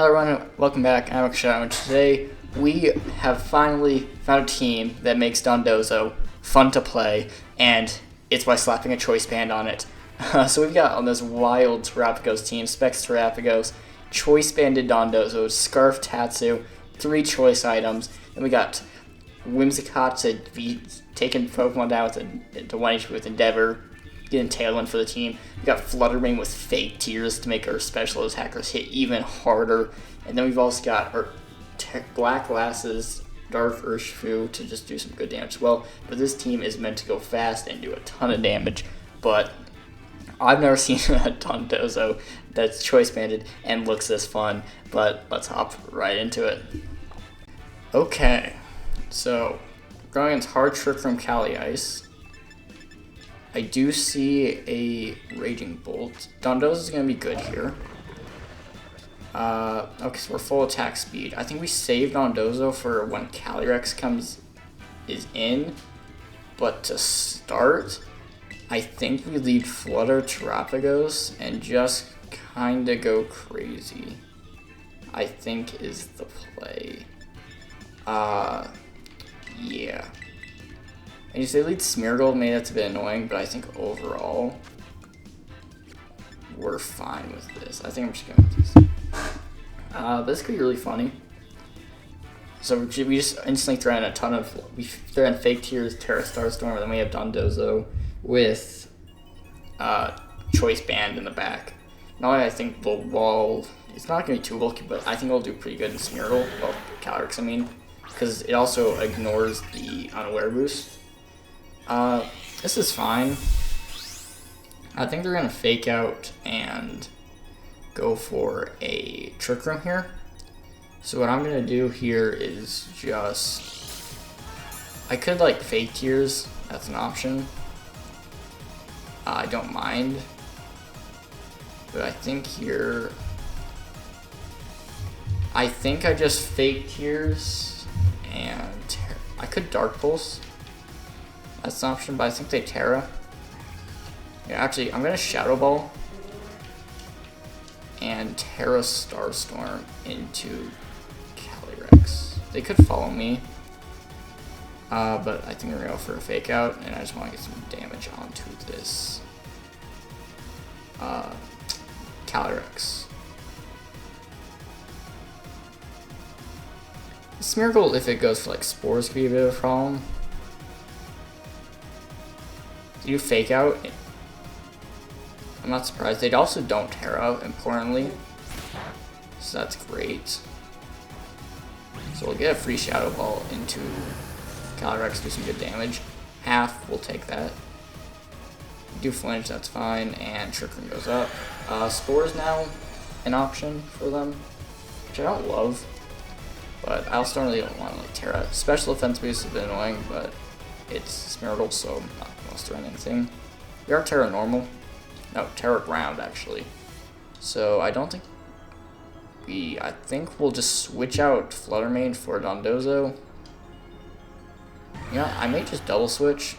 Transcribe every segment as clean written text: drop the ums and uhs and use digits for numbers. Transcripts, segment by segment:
Hello everyone, welcome back. I'm Akshay, and today we have finally found a team that makes Dondozo fun to play, and it's by slapping a choice band on it. So we've got on this wild Terrapagos team, Specs Terrapagos, choice banded Dondozo, Scarf Tatsu, 3 choice items, and we got Whimsicott to be taking Pokemon down to 1 HP with Endeavor, getting Tailwind for the team. We got Fluttermane with Fake Tears to make our special attackers hit even harder. And then we've also got our Black Glasses, Dark Urshifu to just do some good damage as well. But this team is meant to go fast and do a ton of damage. But I've never seen a Dondozo that's choice banded and looks this fun. But let's hop right into it. Okay, so going against Hard Trick from Cali Ice. I do see a Raging Bolt. Dondozo is going to be good here. Okay, so we're full attack speed. I think we saved Dondozo for when Calyrex is in. But to start, I think we lead Flutter Terrapagos and just kind of go crazy. I think is the play. Yeah. And you say lead Smeargle, maybe that's a bit annoying, but I think overall, we're fine with this. I think I'm just going with this. This could be really funny. So we just instantly throw in we throw in Fake Tears, Terra Starstorm, and then we have Dondozo with Choice Band in the back. Not only I think the wall, it's not going to be too bulky, but I think it'll do pretty good in Smeargle, well, Calyrex I mean, because it also ignores the Unaware boost. This is fine. I think they're going to fake out and go for a Trick Room here. So what I'm going to do here is just... I could like Fake Tears, that's an option. I don't mind. But I think here... I think I just Fake Tears and... I could Dark Pulse. That's an option, but I think they Terra. Yeah, actually, I'm going to Shadow Ball and Terra Starstorm into Calyrex. They could follow me, but I think we're going to go for a Fake Out, and I just want to get some damage onto this Calyrex. Smeargle, if it goes for like Spores, could be a bit of a problem. Do you Fake Out? I'm not surprised. They also don't Terra, importantly. So that's great. So we'll get a free Shadow Ball into Calyrex, do some good damage. Half, we'll take that. Do flinch, that's fine, and Trick Room goes up. Spores now an option for them, which I don't love. But I also don't really want to like Terra. Special defense boost is a bit annoying, but it's Smeargle, so I'm not going to throw in anything. We are Terra Normal. No, Terra Ground, actually. So I don't think I think we'll just switch out Fluttermane for Dondozo. Yeah, I may just double switch.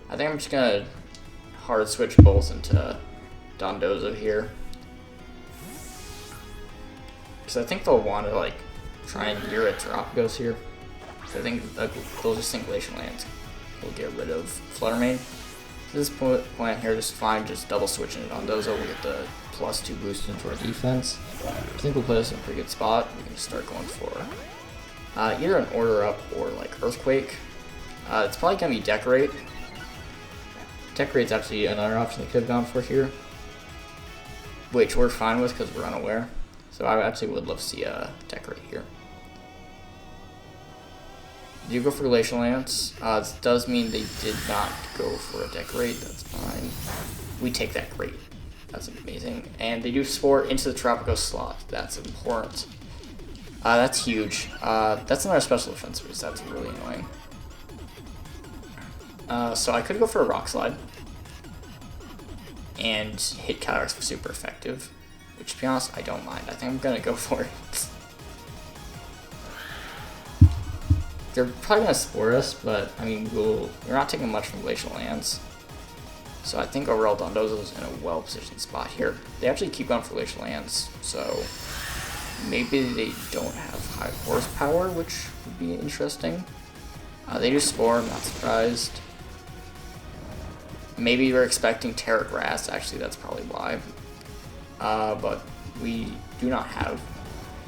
I think I'm just going to hard switch both into Dondozo here. Because I think they'll want to like try and gear at Terrapagos here. So I think they'll just think Glacial Lands will get rid of Fluttermane. At this point here, just fine, just double switching it on Dondozo. We get the +2 boost into our defense. I think we'll put us in a pretty good spot. We can just start going for either an Order Up or like Earthquake. It's probably going to be Decorate. Decorate's actually another option they could have gone for here, which we're fine with because we're unaware. So I actually would love to see a Decorate here. Do you go for Glacial Lance? This does mean they did not go for a Decorate. That's fine. We take that great. That's amazing. And they do Spore into the Terrapagos slot. That's important. That's huge. That's another special defense boost. That's really annoying. So I could go for a Rock Slide and hit Calyrex for super effective. Which, to be honest, I don't mind. I think I'm going to go for it. They're probably going to Spore us, but, I mean, we're not taking much from Glacial Lands. So I think overall Dondozo's in a well-positioned spot here. They actually keep going for glacial lands, so maybe they don't have high horsepower, which would be interesting. They do Spore, I'm not surprised. Maybe we're expecting Terra Grass, actually that's probably why. But we do not have.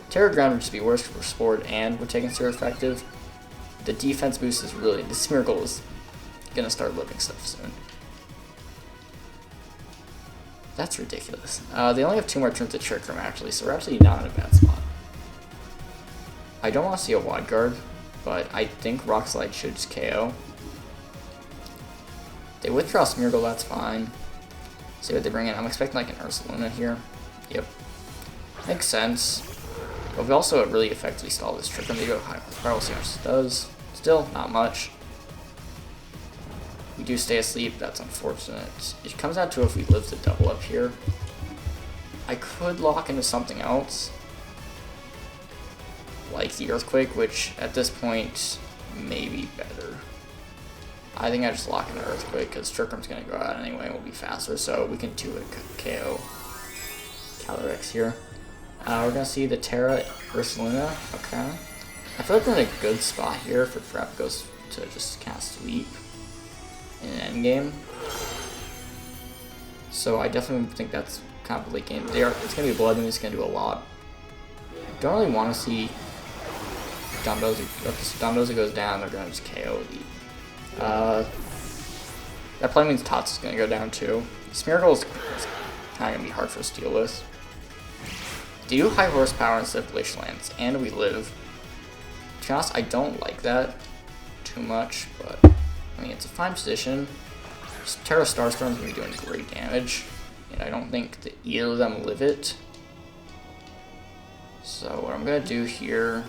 Terra Ground would just be worse for Spore and we're taking Zero Effective. The defense boost is really, the Smeargle is gonna start living stuff soon. That's ridiculous. They only have 2 more turns to Trick Room actually, so we're actually not in a bad spot. I don't want to see a Wide Guard, but I think Rock Slide should just KO. They withdraw Smeargle, that's fine. See what they bring in. I'm expecting like an Ursaluna here. Yep. Makes sense. But we also really effectively stall this Trick Room. They go high horsepower, we'll see how much it does. Still, not much. We do stay asleep, that's unfortunate. It comes down to if we live to double up here. I could lock into something else, like the Earthquake, which at this point may be better. I think I just lock into Earthquake because Trick Room's going to go out anyway and we'll be faster, so we can 2-hit KO Calyrex here. We're going to see the Terra Ursaluna, okay. I feel like we're in a good spot here for Frapgos to just cast Sweep in an endgame. So I definitely think that's kind of a late game. It's going to be Blood Moon, it's going to do a lot. Don't really want to see Dondozo. If Dondozo goes down, they're going to just KO the. That play means Tots is going to go down too. Smeargle is kind of going to be hard for us to deal with. They do high horsepower instead of Glacial Lands, and we live. To be honest, I don't like that too much, but I mean, it's a fine position. Terra Starstorm is going to be doing great damage, and I don't think that either of them live it. So what I'm going to do here,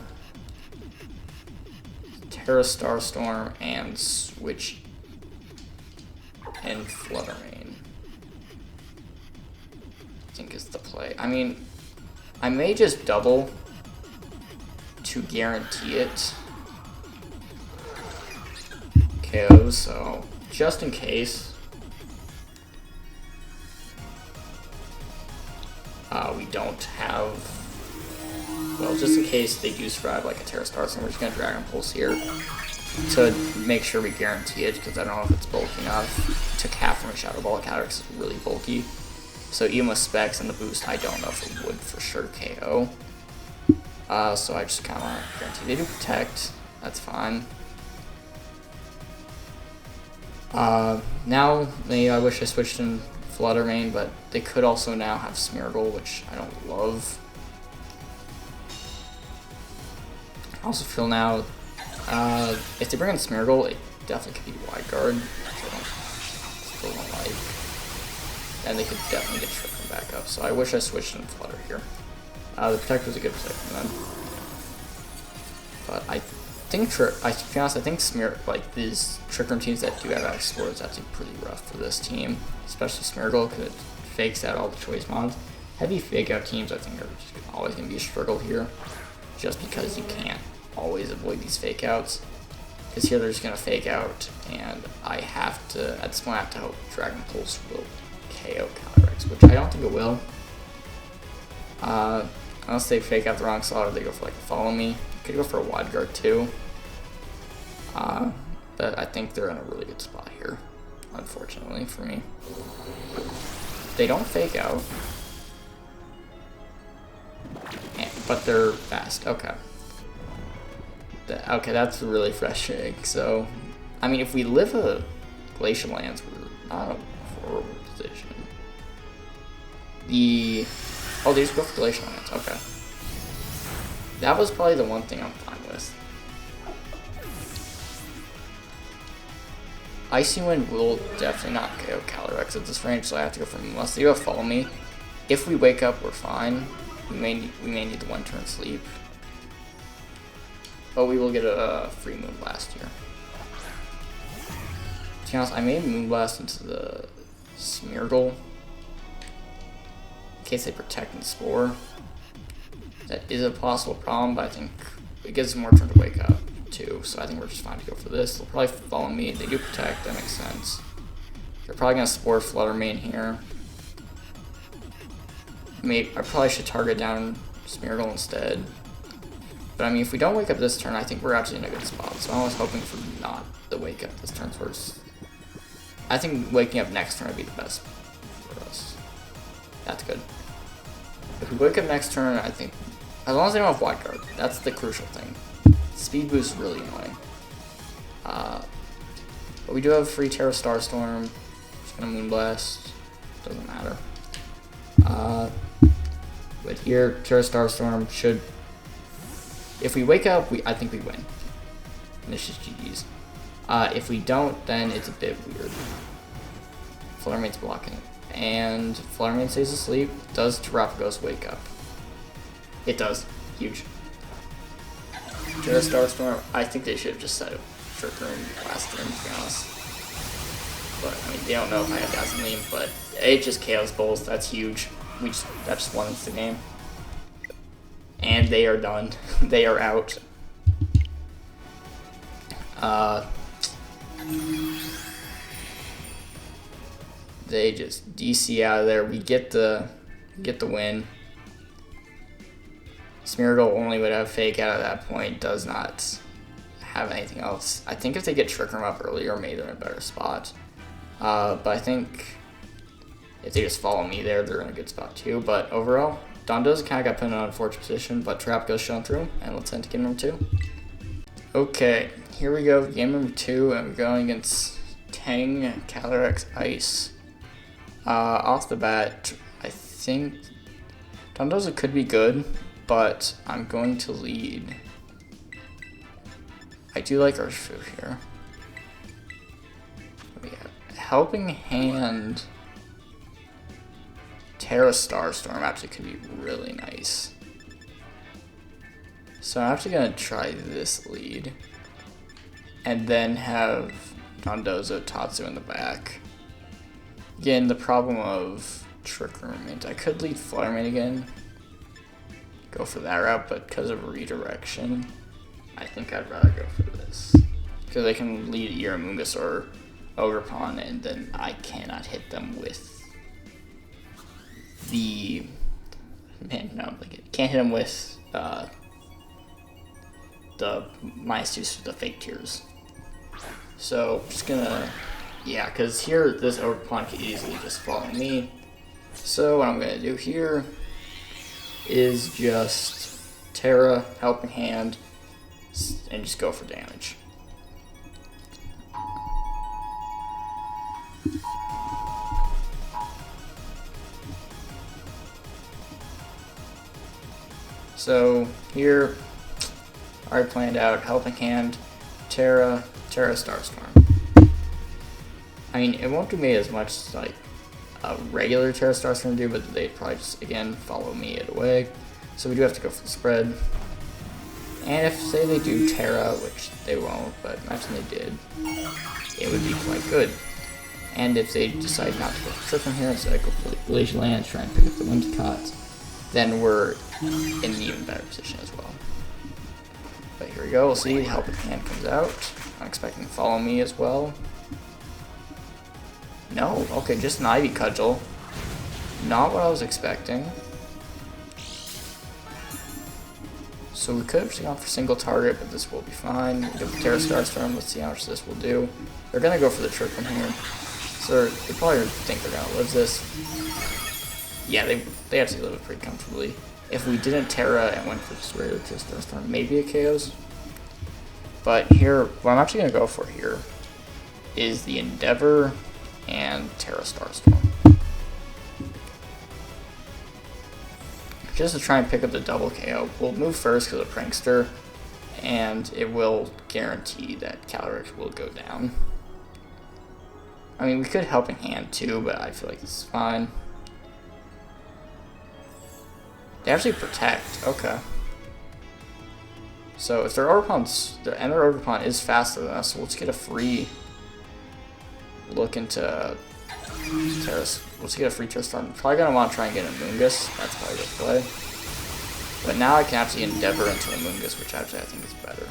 Terra Starstorm and switch in Flutter Mane, I think is the play. I mean, I may just double to guarantee it KO, so just in case. We don't have, well, just in case they do survive like a Terra Starstorm, we're just going to Dragon Pulse here to make sure we guarantee it, because I don't know if it's bulky enough to cap from a Shadow Ball. Calyrex is really bulky, so even with Specs and the boost, I don't know if it would for sure KO. So I just kind of guarantee. They do Protect, that's fine. Now, I wish I switched in Flutter Mane, but they could also now have Smeargle, which I don't love. I also feel now, if they bring in Smeargle, it definitely could be Wide Guard, which I still don't like. And they could definitely get Trick Room back up, so I wish I switched in Flutter here. The Protect was a good play from them. But I think, to be honest, I think like these Trick Room teams that do have X4 is actually pretty rough for this team, especially Smeargle, because it fakes out all the choice mods. Heavy fake out teams, I think, are just always going to be a struggle here, just because you can't always avoid these fake outs. Because here they're just going to fake out, and I have to, at this point, I have to hope Dragon Pulse will KO Calyrex, which I don't think it will. Unless they fake out the wrong slot or they go for like a Follow Me. Could go for a Wide Guard too. But I think they're in a really good spot here, unfortunately for me. They don't fake out, but they're fast. Okay. Okay, that's really frustrating. So, I mean, if we live a Glacial Lands, we're not in a horrible position. Oh, they just go for Glacial Lands. Okay. That was probably the one thing I'm fine with. Icy Wind will definitely not KO Calyrex at this range, so I have to go for unless they go Follow Me. If we wake up, we're fine. We may need the 1-turn sleep. But we will get a free Moonblast here. To be honest, I may Moonblast into the Smeargle in case they Protect and Spore. That is a possible problem, but I think it gives them more turn to wake up too, so I think we're just fine to go for this. They'll probably Follow Me. They do Protect, that makes sense. They're probably gonna Spore Flutter Mane here. Maybe I probably should target down Smeargle instead. But I mean, if we don't wake up this turn, I think we're actually in a good spot. So I was hoping for not the wake up this turn first. I think waking up next turn would be the best for us. That's good. If we wake up next turn, I think, as long as they don't have Wide Guard, that's the crucial thing. Speed boost is really annoying. But we do have free Terra Starstorm. Just gonna Moonblast. Doesn't matter. But here, Terra Starstorm should. If we wake up, I think we win. And it's just GG's. If we don't, then it's a bit weird. Flutter Mane's blocking. And Flutter Mane stays asleep. Does Terrapagos wake up? It does. Huge. Terra Starstorm, I think they should have just set up Trick Room last turn, to be honest. But, I mean, they don't know if I have Gasoline, but it just KOs both. That's huge. That just won the game. And they are done. They are out. They just DC out of there. We get the win. Smeargle only would have Fake out at that point. Does not have anything else. I think if they get Trick Room up earlier, maybe they're in a better spot. But I think if they just follow me there, they're in a good spot too. But overall, Dondozo kind of got put in an unfortunate position, but Trap goes shown through, and let's head to game number 2. Okay, here we go, game number 2, and we're going against Tang Calyrex Ice. Off the bat, I think Dondozo could be good, but I'm going to lead. I do like Urshifu here. Helping Hand Terra Starstorm actually could be really nice. So I'm actually going to try this lead. And then have Dondozo Tatsu in the back. Again, the problem of Trick Room means I could lead Flutter Mane again. Go for that route, but because of redirection, I think I'd rather go for this. Because I can lead Iramungus or Ogerpon, and then I cannot hit them with the can't hit them with the -2 the fake tears. So just gonna because here this Ogerpon can easily just follow me. So what I'm gonna do here is just Terra, Helping Hand, and just go for damage. So here, already planned out, Helping Hand, Terra Starstorm. I mean, it won't do me as much like a regular Terra Starstorm do, but they'd probably just, again, follow me it away. So we do have to go for the spread. And if, say, they do Terra, which they won't, but imagine they did, it would be quite good. And if they decide not to go for Trick Room here, instead go for the Glacial Land, try and pick up the Wintercott, then we're in an even better position as well. But here we go, we'll see, Helping Hand comes out. I'm expecting to follow me as well. No, okay, just an Ivy Cudgel. Not what I was expecting. So we could have just gone for single target, but this will be fine. We get the Terra Starstorm, let's see how much this will do. They're gonna go for the Trick Room here. So they probably think they're gonna live this. Yeah, they actually live it pretty comfortably. If we didn't Terra and went for just regular Terra Starstorm, maybe it KOs. But here, what I'm actually gonna go for here is the Endeavor and Terra Starstorm. Just to try and pick up the double KO. We'll move first because of Prankster, and it will guarantee that Calyrex will go down. I mean, we could Helping Hand too, but I feel like it's fine. They actually protect, okay. So if their Ogerpon is faster than us, so let's get a free look into Terrace. Let's get a free Terra Storm. Probably gonna want to try and get a Moongus. That's probably the play. But now I can actually Endeavor into a Moongus, which actually I think is better.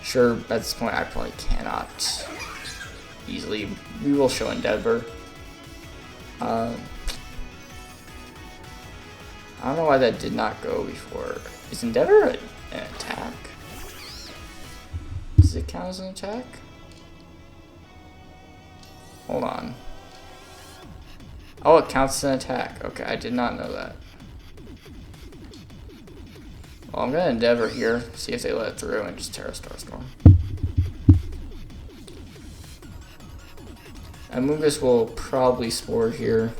Sure, at this point I probably cannot easily. We will show Endeavor. I don't know why that did not go before. Is Endeavor an attack? Does it count as an attack? Hold on. Oh, it counts as an attack. Okay, I did not know that. Well, I'm gonna Endeavor here, see if they let it through, and just Terra Starstorm. Amoonguss will probably Spore here.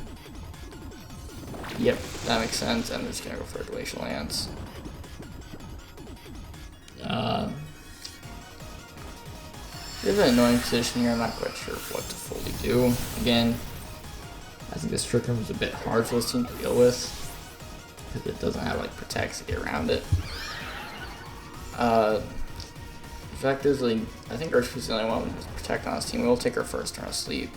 Yep, that makes sense. I'm just gonna go for a Glacial Lance. There's an annoying position here. I'm not quite sure what to fully do. Again, I think this Trick Room is a bit hard for this team to deal with because it doesn't have like protects to get around it. In fact, there's like, I think Urshifu's the only one with protect on this team. We will take our first turn of sleep,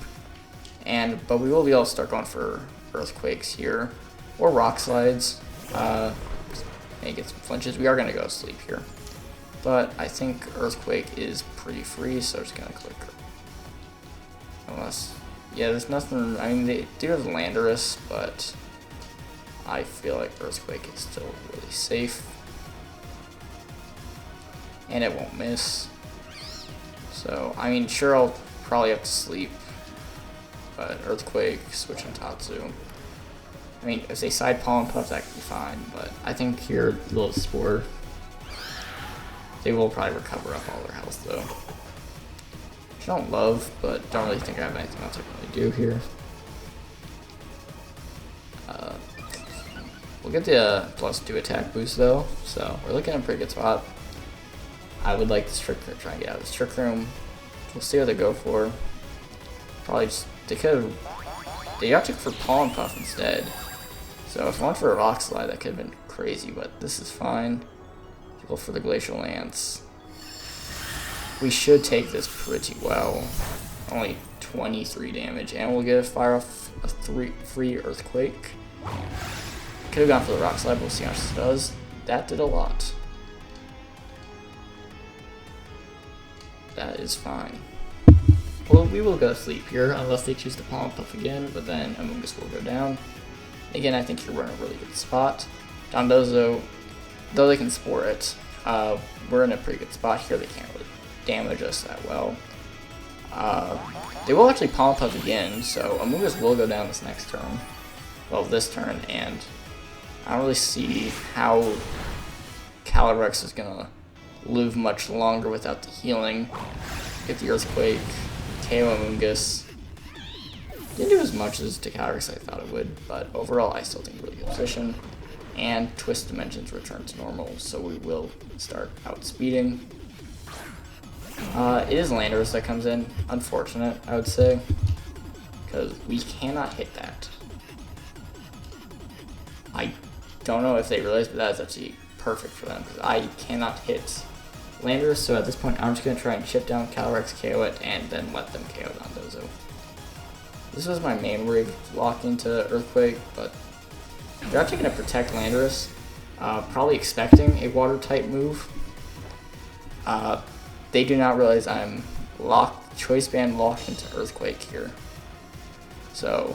but we will be able to start going for Earthquakes here or Rock Slides. Maybe get some flinches. We are gonna go to sleep here, but I think Earthquake is pretty free, so I'm just gonna click. Unless, yeah, there's nothing. I mean, they do have Landorus, but I feel like Earthquake is still really safe. And it won't miss. So, I mean, sure, I'll probably have to sleep. But Earthquake, switch on Tatsu. I mean, if they side Pollen Puff, that could be fine. But I think here, little Spore, they will probably recover up all their health, though. Which I don't love, but don't really think I have anything else I can really do here. We'll get the +2 attack boost, though. So, we're looking at a pretty good spot. I would like this Trick Room, try and get out of this Trick Room. We'll see what they go for. Probably just, they opted for Pollen Puff instead. So if I went for a Rock Slide, that could have been crazy, but this is fine. Go for the Glacial Lance. We should take this pretty well. Only 23 damage, and we'll get a fire off a free Earthquake. Could have gone for the Rock Slide, but we'll see how much this does. That did a lot. That is fine. Well, we will go to sleep here, unless they choose to Pollen Puff again, but then Amoonguss will go down. Again, I think you're in a really good spot. Dondozo, though they can Spore it, we're in a pretty good spot here. They can't really damage us that well. They will actually Pollen Puff again, so Amoonguss will go down this next turn. Well, this turn, and I don't really see how Calyrex is gonna live much longer without the healing. Get the Earthquake, KO Amoonguss. Didn't do as much as to Calyrex I thought it would, but overall I still think really good position. And Twist Dimensions return to normal, so we will start outspeeding. It is Landorus that comes in. Unfortunate, I would say, because we cannot hit that. I don't know if they realize, but that is actually perfect for them, because I cannot hit Landorus, so at this point I'm just going to try and chip down Calyrex, KO it, and then let them KO Dondozo. This was my main rig, lock into Earthquake, but they're actually going to protect Landorus, probably expecting a water type move. They do not realize I'm Choice Band locked into Earthquake here. So,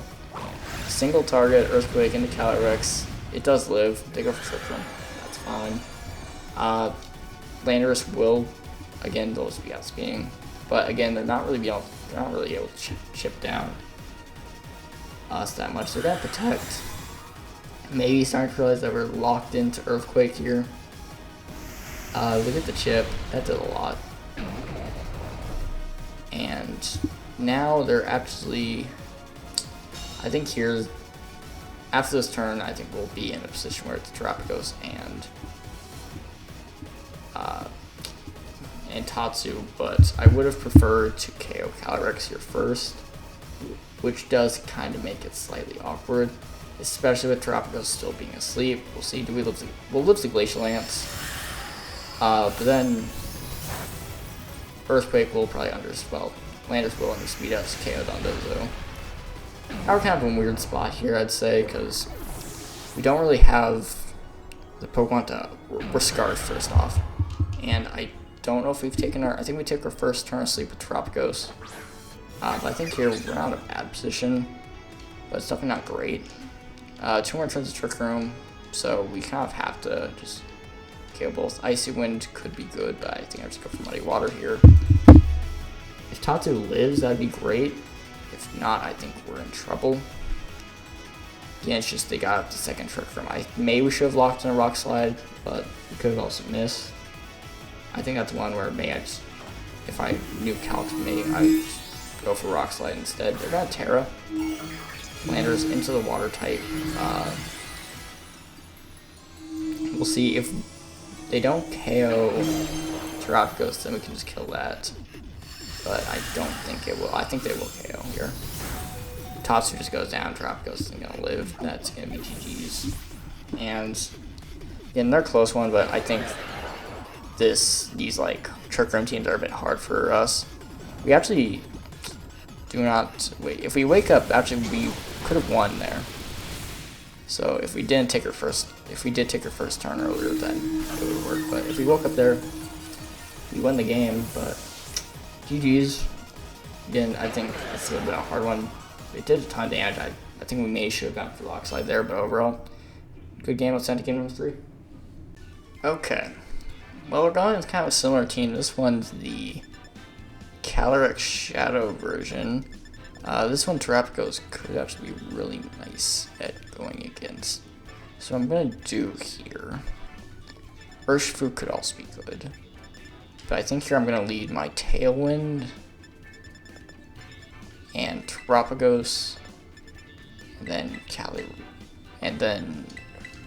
single target, Earthquake into Calyrex. It does live. They go for Trick Room. That's fine. Landorus will, again, they'll just be outspeeding. But again, they're not really able to chip down us that much. They're gonna protect. Maybe starting to realize that we're locked into Earthquake here. Look at the chip. That did a lot. And now they're actually, I think here, after this turn, I think we'll be in a position where it's Terrapagos and Tatsu, but I would have preferred to KO Calyrex here first, which does kind of make it slightly awkward, especially with Terrapagos still being asleep. We'll see, we'll live the Glacial Lance, but then Earthquake will probably Landorus will underspeed us, KO Dondozo. Now we're kind of in a weird spot here, I'd say, because we don't really have the Pokemon to, we're Scarred first off, and I don't know if we've taken I think we took our first turn of sleep with Terrapagos. But I think here we're not in a bad position, but it's definitely not great. 2 more turns of Trick Room, so we kind of have to just KO both. Icy Wind could be good, but I think I just go for Muddy Water here. If Tatsu lives, that'd be great. If not, I think we're in trouble. Again, it's just they got up the second Trick Room. We should have locked in a Rock Slide, but we could have also missed. I think that's one where if I knew Calc me, I would just go for Rock Slide instead. They're gonna Terra. Landers into the Water type. We'll see if they don't KO Terrapagos, then we can just kill that. But I don't think it will. I think they will KO here. Tatsu just goes down, Terrapagos isn't gonna live. That's gonna be GG's. And again, they're a close one, but I think these like Trick Room teams are a bit hard for us. We actually do not wait. If we wake up, actually we could have won there. So if we did take her first turn earlier, then it would work. But if we woke up there, we won the game. But GG's. Again, I think it's a little bit of a hard one. It did a ton of damage. I think we should have gone for the Rock Slide there, but overall, good game. Let's end game number 3. Okay. Well, we're going with kind of a similar team. This one's the Calyrex Shadow version. This one, Terrapagos could actually be really nice at going against. So I'm going to do here. Urshifu could also be good. But I think here I'm going to lead my Tailwind and Terrapagos, and then and then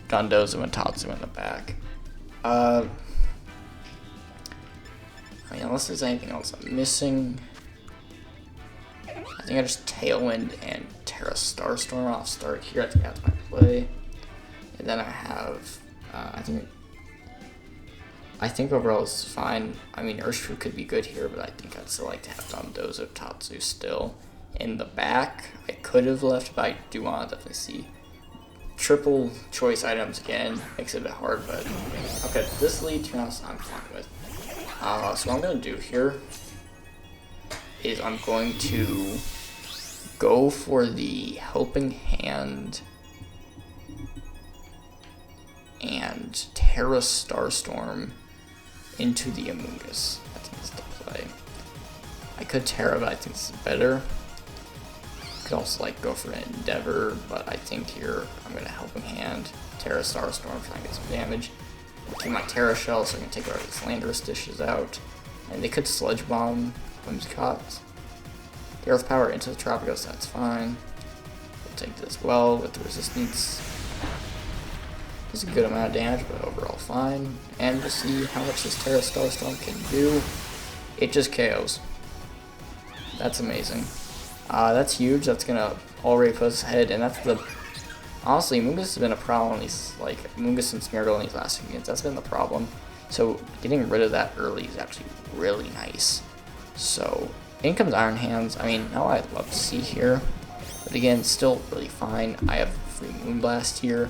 Dondozo and Tatsu in the back. I mean, unless there's anything else I'm missing, I think I just Tailwind and Terra Starstorm. I'll start here. I think that's my play, and then I have I think overall this is fine. I mean, Urshifu could be good here, but I think I'd still like to have Dondozo Tatsu still in the back. I could have left, but I do want to definitely see triple choice items again. Makes it a bit hard, but okay, this lead, to be honest, I'm fine with. So what I'm going to do here is I'm going to go for the Helping Hand and Terra Starstorm into the Amoonguss. I think that's the play. I could Terra, but I think this is better. Could also like go for an Endeavor, but I think here I'm going to Helping Hand, Terra Starstorm, try and get some damage. Keep my Terra Shell so I can take our Landorus dishes out. And they could Sludge Bomb Whimsicott. The Earth Power into the Terrapagos, that's fine. We'll take this well with the resistance. It's a good amount of damage, but overall fine. And we'll see how much this Terra Starstorm can do. It just KOs. That's amazing. That's huge. That's gonna already put us ahead, and that's the. Honestly, Amoonguss has been a problem. Amoonguss and Smeargle in these last few games. That's been the problem. So getting rid of that early is actually really nice. So in comes Iron Hands. I mean, now I'd love to see here, but again, still really fine. I have free Moonblast here,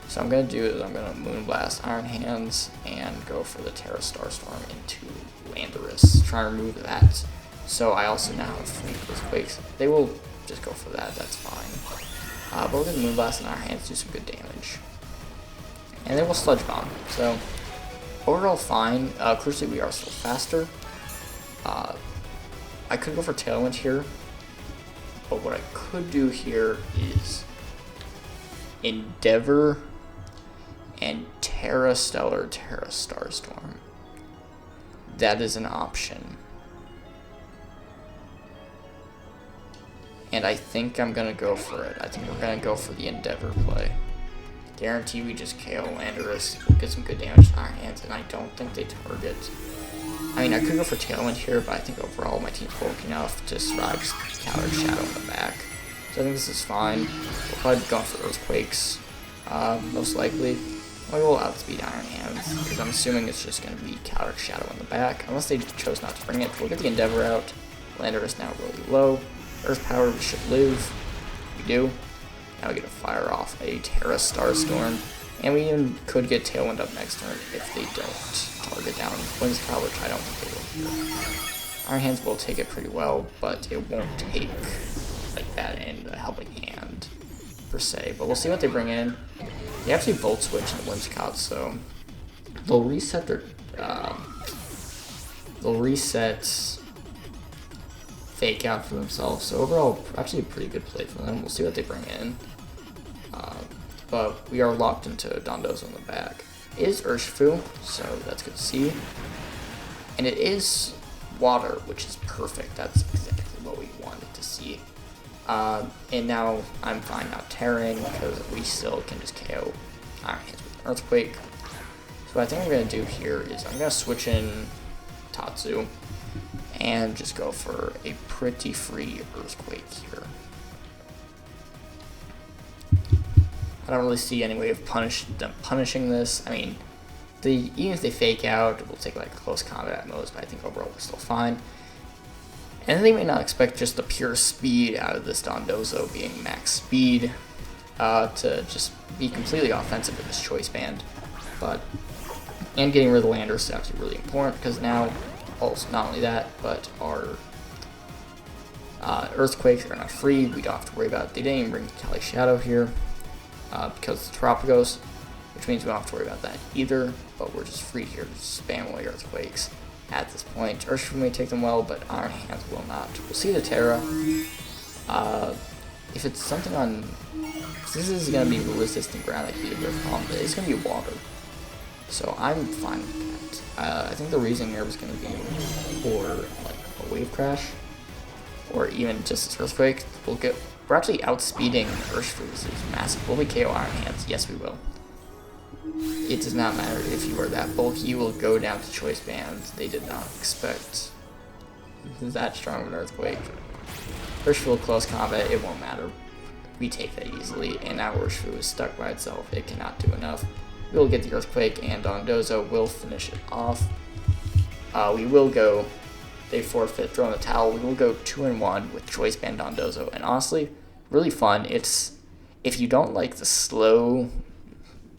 so I'm gonna do is I'm gonna Moonblast Iron Hands and go for the Terra Starstorm into Landorus. Try and remove that. So I also now have free Earthquakes. They will just go for that. That's fine. But we're going to Moonblast in our hands, do some good damage. And then we'll Sludge Bomb. So, overall fine. Crucially, we are still faster. I could go for Tailwind here. But what I could do here is Endeavor and Terra Stellar, Terra Starstorm. That is an option. And I think I'm going to go for it. I think we're going to go for the Endeavor play. Guarantee we just KO Landorus. We'll get some good damage in our hands, and I don't think they target. I mean, I could go for Tailwind here, but I think overall my team's bulky enough to survive Calyrex Shadow in the back. So I think this is fine. We'll probably be going for Earthquakes, most likely. We will outspeed Iron Hands, because I'm assuming it's just going to be Calyrex Shadow in the back, unless they chose not to bring it. We'll get the Endeavor out. Landorus now really low. Earth Power, we should live. We do. Now we get to fire off a Terra Starstorm. And we even could get Tailwind up next turn if they don't target down Whimsicott, which I don't think they will here. Iron Hands will take it pretty well, but it won't take like that in a helping hand per se. But we'll see what they bring in. They actually Volt Switch in the Whimsicott, so they'll reset their Fake Out for themselves. So overall, actually a pretty good play for them. We'll see what they bring in. But we are locked into Dondozo in the back. It is Urshifu, so that's good to see. And it is water, which is perfect. That's exactly what we wanted to see. And now I'm fine not tearing because we still can just KO Iron Hands with Earthquake. So what I think I'm going to do here is I'm going to switch in Tatsu and just go for a pretty free Earthquake here. I don't really see any way of punishing this. I mean, even if they Fake Out, it will take like close combat at most, but I think overall we're still fine. And they may not expect just the pure speed out of this Dondozo being max speed to just be completely offensive with this Choice Band. And getting rid of the Landers is actually really important because now, also not only that, but our Earthquakes are not free. We don't have to worry about it. They didn't even bring Kelly Shadow here. Because it's Tropicos, which means we don't have to worry about that either, but we're just free here to spam away Earthquakes at this point. Urshifu may take them well, but Iron Hands will not. We'll see the Terra. If it's something on... This is going to be resistant ground, that could be a bit of a problem, but it's going to be water. So I'm fine with that. I think the reason here was going to be for like a Wave Crash, or even just this Earthquake. We're actually outspeeding Urshifu. This is massive. Will we KO Iron Hands? Yes, we will. It does not matter if you are that bulky. You will go down to Choice Bands. They did not expect that strong of an Earthquake. Urshifu close combat. It won't matter. We take that easily. And now Urshifu is stuck by itself. It cannot do enough. We will get the Earthquake, and Dondozo will finish it off. We will go... They forfeit, throw in the towel. We will go 2-1 with Choice Band Dondozo, and honestly, really fun. It's if you don't like the slow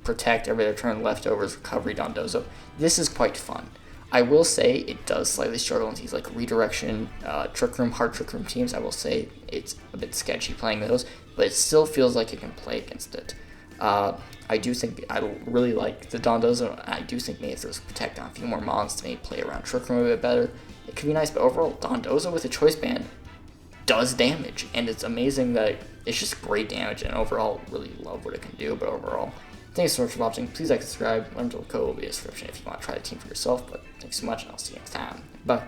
protect every other turn leftovers recovery Dondozo, this is quite fun. I will say it does slightly struggle in these like redirection, trick room, hard trick room teams. I will say it's a bit sketchy playing those, but it still feels like it can play against it. I do think I really like the Dondozo. I do think maybe if there's protect on a few more mons to maybe play around trick room a bit better, it could be nice. But overall, Dondozo with a Choice Band does damage, and it's amazing that it's just great damage. And overall, really love what it can do. But overall, thanks so much for watching. Please like, subscribe. Link to the code will be in the description if you want to try the team for yourself. But thanks so much, and I'll see you next time. Bye.